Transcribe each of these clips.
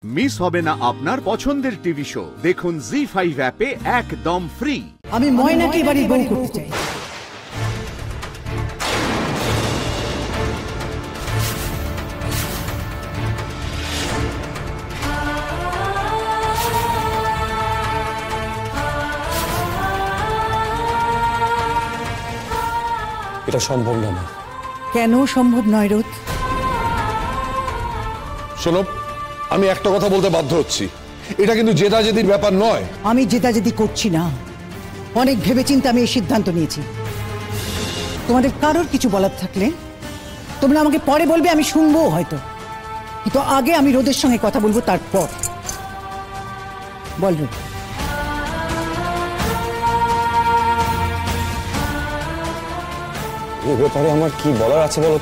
Miss হবে না আপনার পছন্দের টিভি শো। দেখুন জি5 অ্যাপে একদম ফ্রি। আমি ময়নাকে বাড়ি বউ করতে চাই। এটা সম্ভব না। কেন সম্ভব নয় রোদ? শোনো, আমি একটা কথা বলতে বাধ্য হচ্ছি, এটা কিন্তু জেদাজেদির ব্যাপার নয়। আমি জেদাজেদি করছি না, অনেক ভেবেচিন্তে আমি এই সিদ্ধান্ত নিয়েছি। তোমাদের কারোর কিছু বলার থাকলে তোমরা আমাকে পরে বলবে, আমি শুনবো হয়তো, কিন্তু আগে আমি রোদের সঙ্গে কথা বলবো, তারপর বল রোদ। এ ব্যাপারে আমার কি বলার আছে বলো?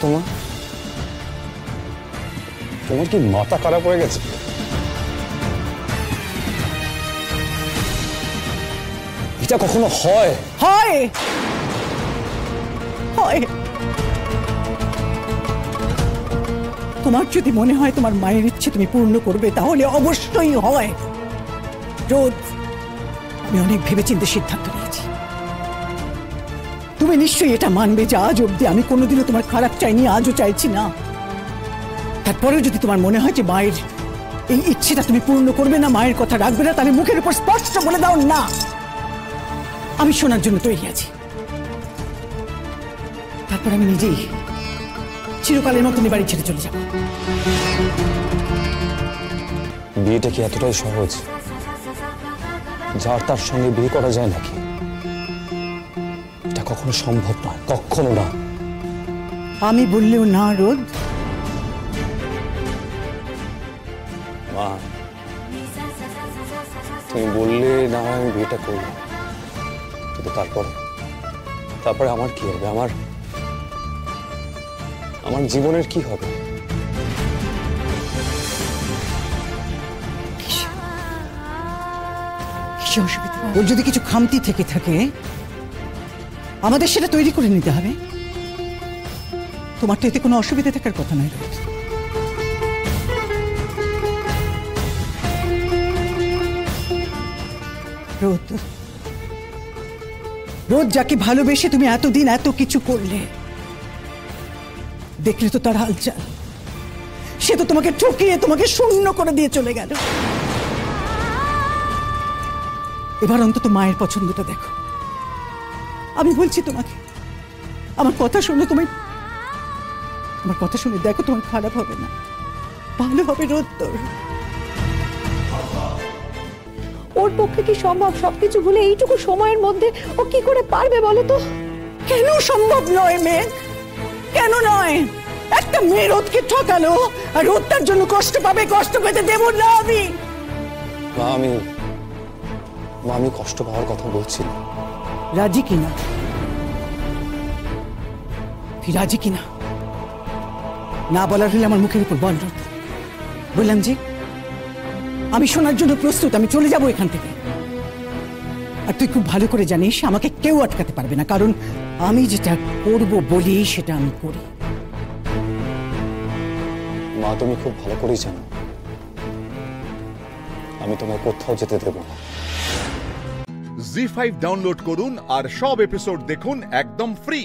তোমার কি মাথা খারাপ হয়ে গেছে? এটা কখনো হয়? হয় হয়। তোমার যদি মনে হয় তোমার মায়ের ইচ্ছে তুমি পূর্ণ করবে, তাহলে অবশ্যই হয় রোদ। আমি অনেক ভেবেচিন্তে সিদ্ধান্ত নিয়েছি। তুমি নিশ্চয়ই এটা মানবে যে আজ অব্দি আমি কোনোদিনও তোমার খারাপ চাইনি, আজও চাইছি না। তারপরেও যদি তোমার মনে হয় যে মায়ের এই ইচ্ছেটা তুমি পূর্ণ করবে না, মায়ের কথা রাখবে না, তাহলে মুখের উপর স্পষ্ট বলে দাও না। আমি শোনার জন্য তৈরি আছি। তারপর আমি নিজেই চিরকালের মতন বাড়ি ছেড়ে চলে যাব। বিয়েটা কি এতটাই সহজ যার তার সঙ্গে বিয়ে করা যায় নাকি? এটা কখনো সম্ভব নয়, কখনো না। আমি বললেও না রোদ। মা, তুমি বললে না আমি বিয়েটা করবো, কিন্তু তারপরে আমার কি হবে? আমার জীবনের কি হবে? ওর যদি কিছু খামতি থেকে থাকে, আমাদের সেটা তৈরি করে নিতে হবে। তোমার তো এতে কোনো অসুবিধা থাকার কথা নয় রোদ। রোদ, রোদ যাকে ভালোবেসে তুমি এতদিন এত কিছু করলে, দেখলে তো তার হালচাল। সে তো তোমাকে ঠকিয়ে তোমাকে শূন্য করে দিয়ে চলে গেল। এবার অন্তত মায়ের পছন্দটা দেখো। আমি বলছি তোমাকে, আমার কথা শুনে আমার কথা শুনে দেখো, তোমার খারাপ হবে না, ভালো হবে রোদ। তোর ওর পক্ষে কি সম্ভব সবকিছু ভুলে এইটুকু সময়ের মধ্যে ও কি করে পারবে বলো তো? কেন সম্ভব নয় মেঘ? কেন নয়? একটা মেয়ে রোদকে ঠকালো, আর রোদ তার জন্য কষ্ট পাবে। কষ্ট পেতে দেব না আমি। আমি কষ্ট পাওয়ার কথা বলছি না। রাজি কিনা? রাজি কিনা না বলার হলে আমার মুখের উপর বল রোদ। বললাম যে আমি শোনার জন্য প্রস্তুত। আমি চলে যাব এখান থেকে। আর তুই খুব ভালো করে জানিস, আমাকে কেউ আটকাতে পারবে না, কারণ আমি যেটা করব বলি সেটা আমি করি। মা, তুমি খুব ভালো করেই জানো আমি তোমায় কোথাও যেতে দেব না। জি5 ডাউনলোড করুন আর সব এপিসোড দেখুন একদম ফ্রি।